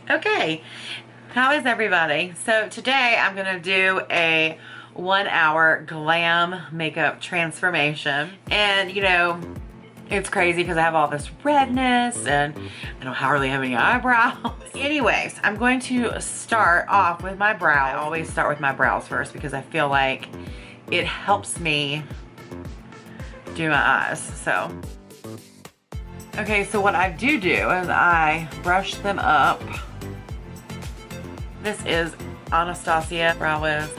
Okay, how is everybody? So today I'm gonna do a 1 hour glam makeup transformation. And you know, it's crazy because I have all this redness and I don't hardly have any eyebrows. Anyways, I'm going to start off with my brow. I always start with my brows first because I feel like it helps me do my eyes, so. Okay, so what I do is I brush them up. This is Anastasia brow wiz.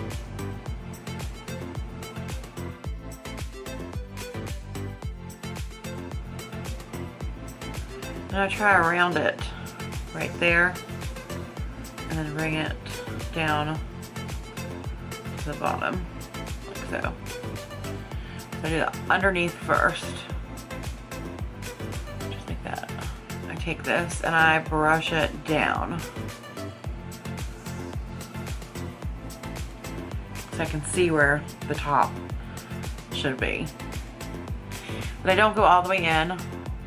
And I try around it right there and then bring it down to the bottom, like so. So I do the underneath first. Just like that. I take this and I brush it down. So I can see where the top should be. But I don't go all the way in.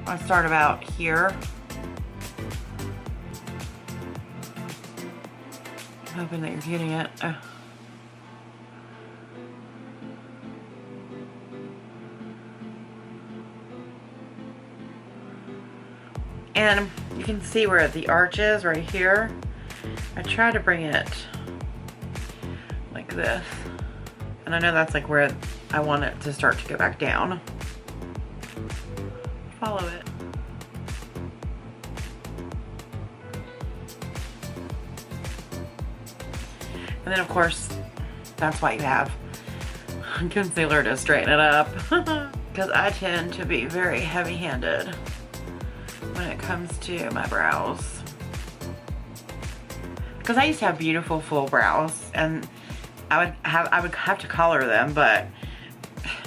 I start about here. I'm hoping that you're getting it. And you can see where the arch is right here. I try to bring it like this. And I know that's like where I want it to start to go back down. Follow it. And then of course, that's why you have concealer to straighten it up. Because I tend to be very heavy-handed when it comes to my brows. Because I used to have beautiful full brows and I would have to color them, but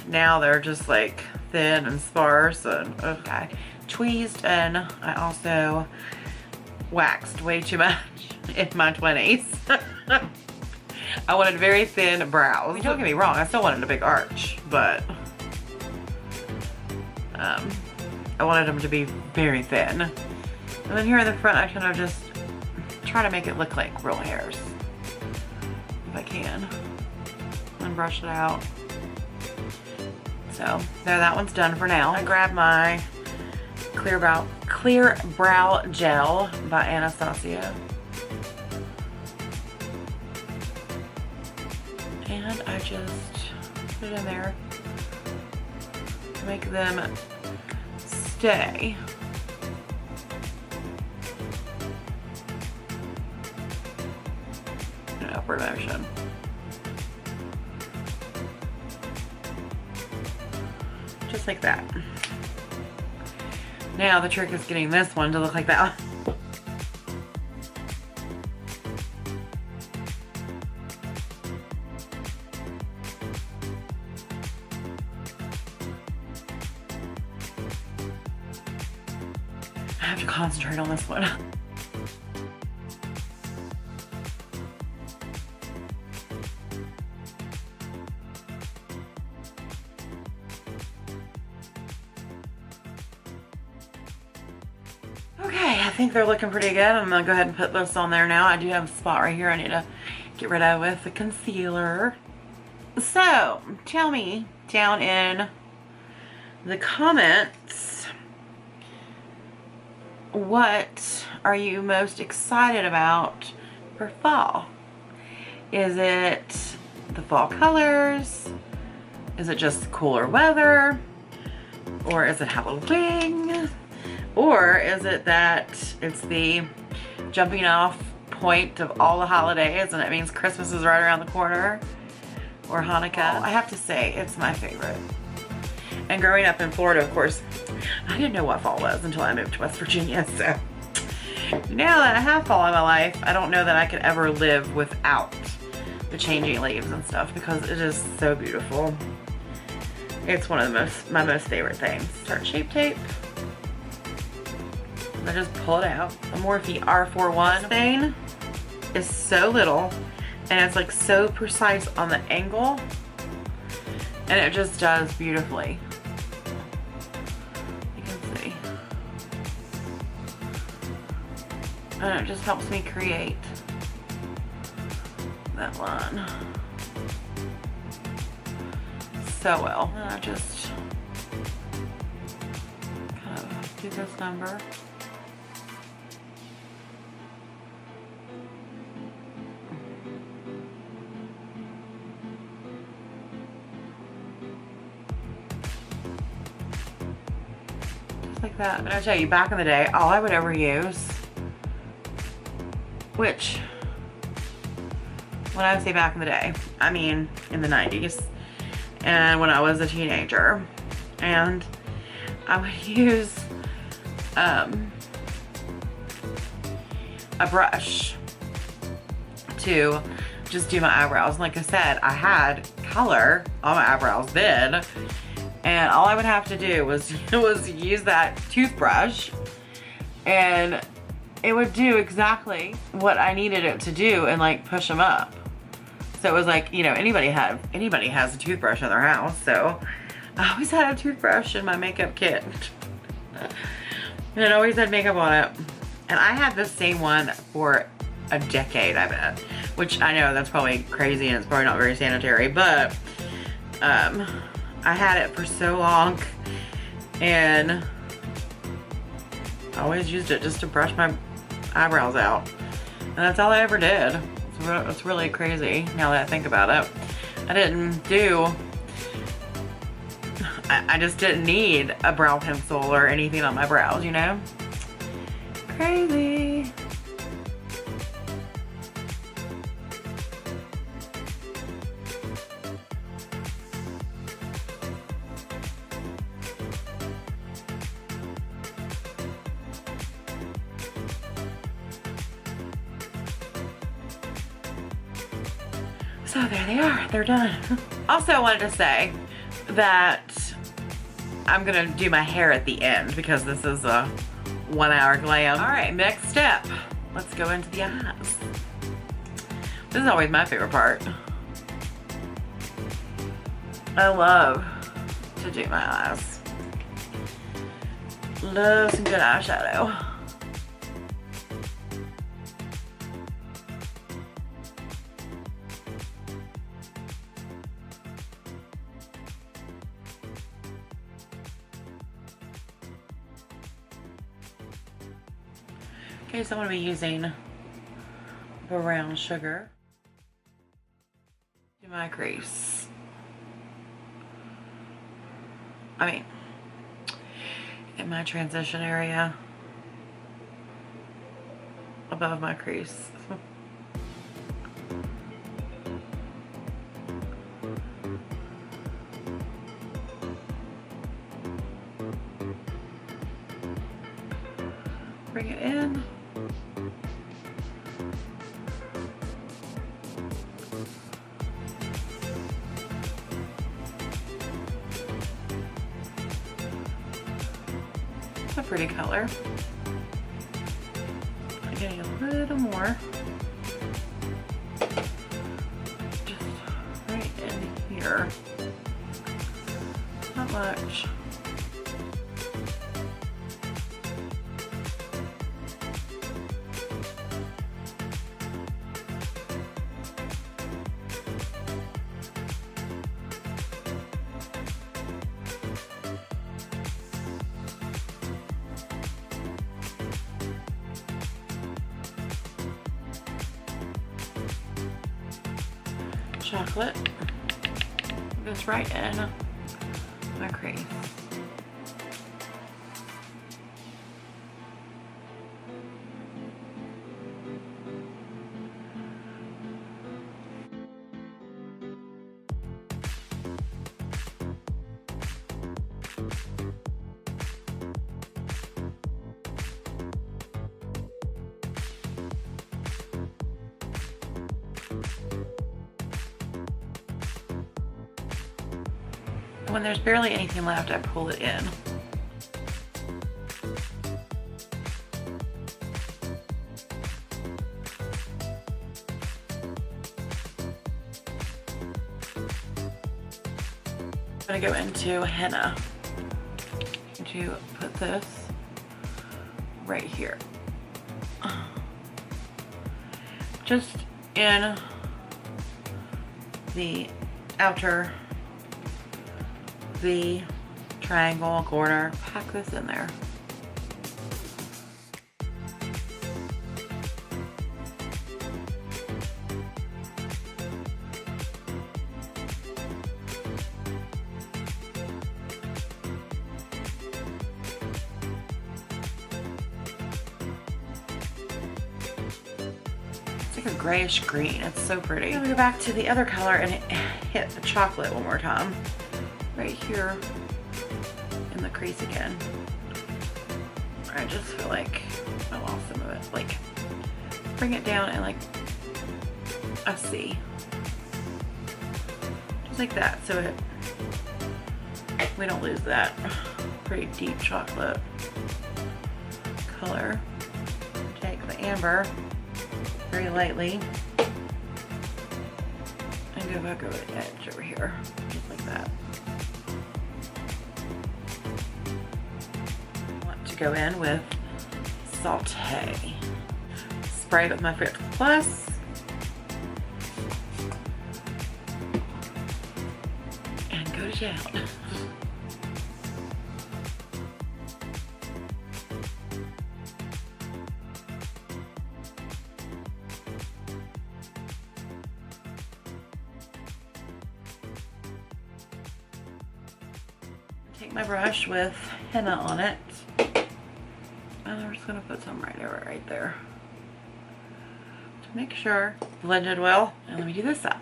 now they're just like thin and sparse, and I tweezed and I also waxed way too much in my 20s. I wanted very thin brows. I mean, don't get me wrong, I still wanted a big arch, but I wanted them to be very thin. And then here in the front, I kind of just try to make it look like real hairs, if I can, and brush it out. So there, that one's done for now. I grabbed my Clear Brow Gel by Anastasia. And I just put it in there to make them stay. In an upward motion. Just like that. Now the trick is getting this one to look like that. I have to concentrate on this one. Okay, I think they're looking pretty good. I'm gonna go ahead and put this on there now. I do have a spot right here I need to get rid of with the concealer. So, tell me down in the comments, what are you most excited about for fall? Is it the fall colors? Is it just cooler weather? Or is it Halloween? Or is it that it's the jumping off point of all the holidays and it means Christmas is right around the corner? Or Hanukkah? I have to say, it's my favorite. And growing up in Florida, of course, I didn't know what fall was until I moved to West Virginia, so. Now that I have fall in my life, I don't know that I could ever live without the changing leaves and stuff because it is so beautiful. It's one of my most favorite things. Start Shape Tape. I just pull it out. The Morphe R41 stain is so little and it's like so precise on the angle and it just does beautifully. You can see. And it just helps me create that line so well. And I just kind of do this number. Just like that. And I tell you, back in the day, all I would ever use, which, when I say back in the day, I mean in the 90s and when I was a teenager, and I would use a brush to just do my eyebrows. Like I said, I had color on my eyebrows then, and all I would have to do was use that toothbrush, and it would do exactly what I needed it to do and like push them up. So it was like, you know, anybody has a toothbrush in their house. So I always had a toothbrush in my makeup kit. And it always had makeup on it. And I had the same one for a decade, I bet. Which I know that's probably crazy and it's probably not very sanitary, but I had it for so long, and I always used it just to brush my eyebrows out. And that's all I ever did. It's really crazy now that I think about it. I just didn't need a brow pencil or anything on my brows, you know? Crazy. So there they are, they're done. Also, I wanted to say that I'm gonna do my hair at the end because this is a 1 hour glam. All right, next step. Let's go into the eyes. This is always my favorite part. I love to do my eyes. Love some good eyeshadow. Okay, so I'm going to be using brown sugar to my crease. I mean, in my transition area above my crease. Bring it in. A pretty color. I'm getting a little more. Just right in here. Not much. Chocolate goes right in my crease. When there's barely anything left, I pull it in. I'm gonna go into henna. To put this right here. just in the outer V triangle corner. Pack this in there. It's like a grayish green. It's so pretty. I'm gonna go back to the other color and hit the chocolate one more time. Right here in the crease again. I just feel like I lost some of it. Like, bring it down and like a C. Just like that, so we don't lose that pretty deep chocolate color. Take the amber very lightly and go back over the edge over here, just like that. I want to go in with Saute. Spray with my Fit Plus. And go to town. Take my brush with henna on it, and I'm just gonna put some right there to make sure blended well. And let me do this side.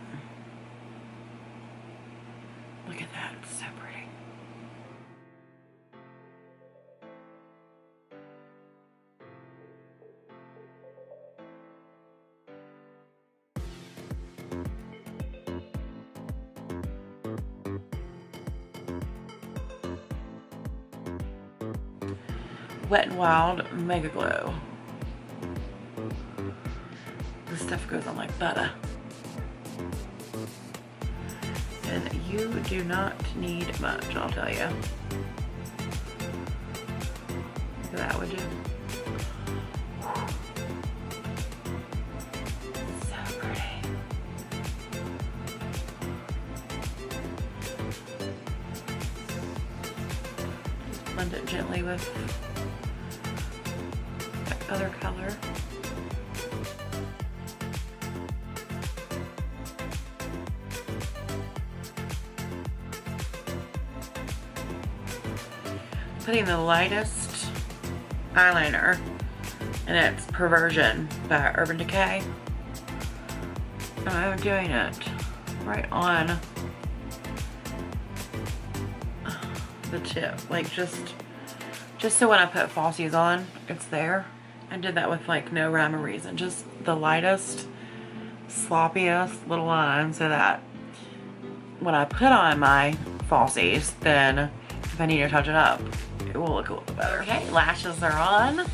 Look at that, it's so pretty. Wet n Wild Mega Glow. This stuff goes on like butter. And you do not need much, I'll tell you. Look at that, would you? So pretty. Just blend it gently with other color. Putting the lightest eyeliner, and it's Perversion by Urban Decay. And I'm doing it right on the tip, like just so when I put falsies on, it's there. I did that with like no rhyme or reason, just the lightest, sloppiest little line, so that when I put on my falsies, then if I need to touch it up, it will look a little better. Okay, lashes are on.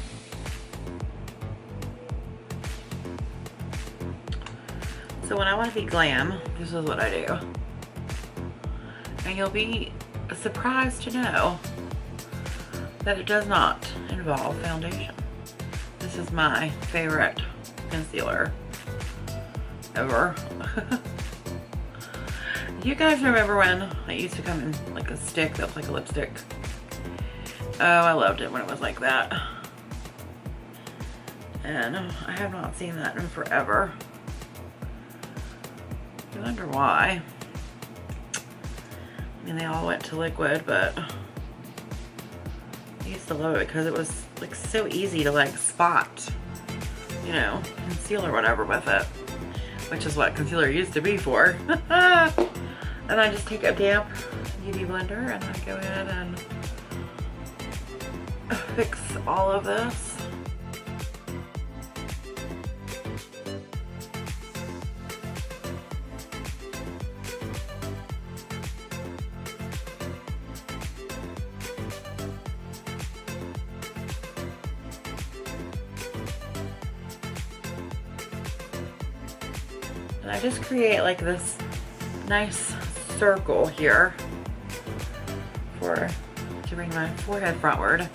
So when I want to be glam, this is what I do. And you'll be surprised to know that it does not involve foundation. This is my favorite concealer ever. You guys remember when it used to come in like a stick that was like a lipstick? Oh, I loved it when it was like that. And I have not seen that in forever. I wonder why. I mean, they all went to liquid, but I used to love it because it was like so easy to like spot, you know, concealer or whatever with it, which is what concealer used to be for. And I just take a damp Beautyblender and I go in and fix all of this. And I just create like this nice circle here to bring my forehead frontward.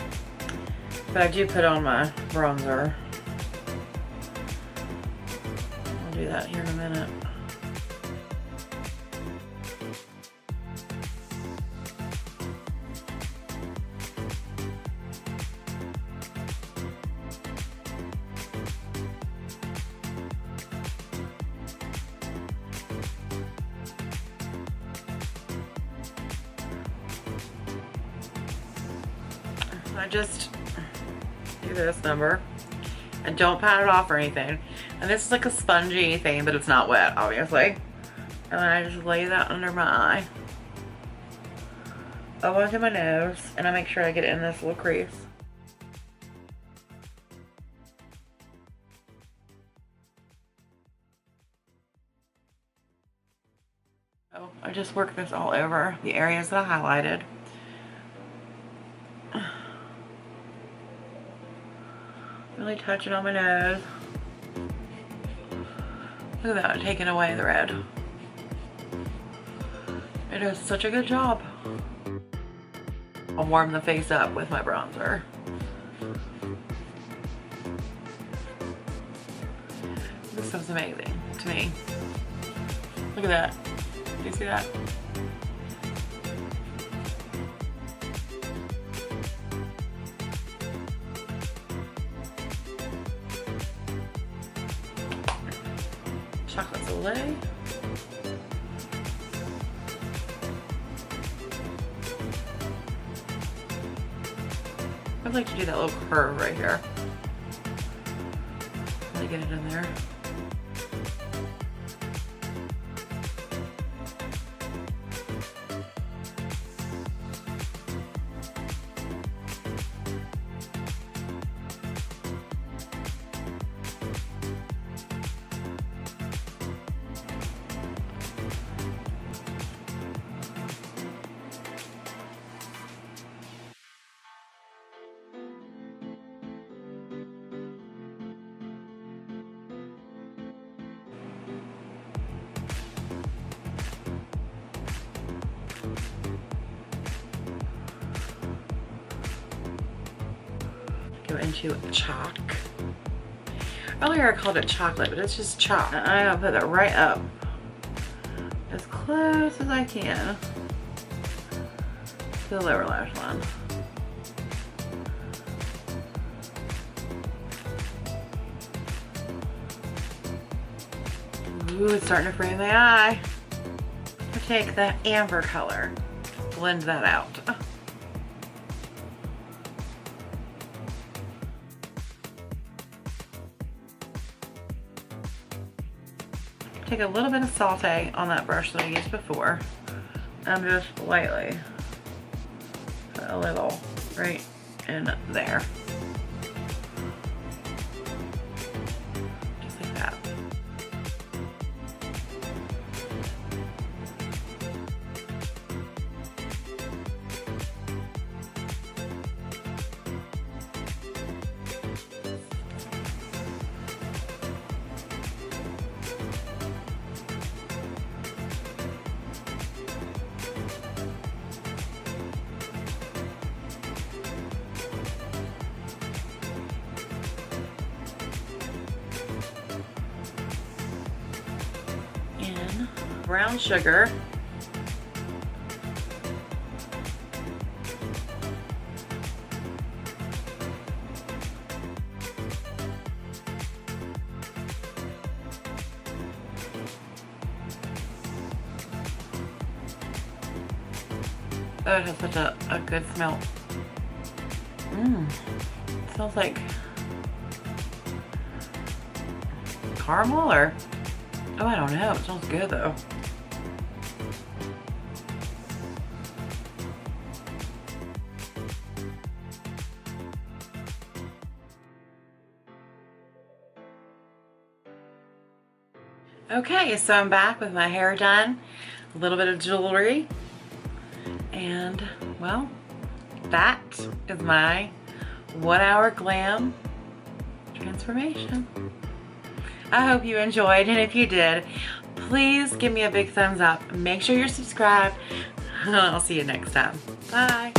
But I do put on my bronzer I'll do that here in a minute. I just do this number and don't pat it off or anything. And this is like a spongy thing, but it's not wet, obviously. And then I just lay that under my eye. Up onto my nose, and I make sure I get it in this little crease. So I just work this all over the areas that I highlighted. Really touch it on my nose. Look at that, taking away the red. It does such a good job. I'll warm the face up with my bronzer. This stuff's amazing to me. Look at that. Do you see that? Chocolate Soleil. I'd like to do that little curve right here. Really get it in there. Go into chalk. Earlier I called it chocolate, but it's just chalk. And I'm gonna put that right up as close as I can to the lower lash line. Ooh, it's starting to frame the eye. I take the amber color, blend that out. Take a little bit of saute on that brush that I used before and just lightly put a little right in there. Just like that. Brown sugar. Oh, it has such a good smell. It smells like caramel or, oh, I don't know. It smells good though. Okay, so I'm back with my hair done, a little bit of jewelry, and well, that is my 1 hour glam transformation. I hope you enjoyed, and if you did, please give me a big thumbs up. Make sure you're subscribed, and I'll see you next time. Bye.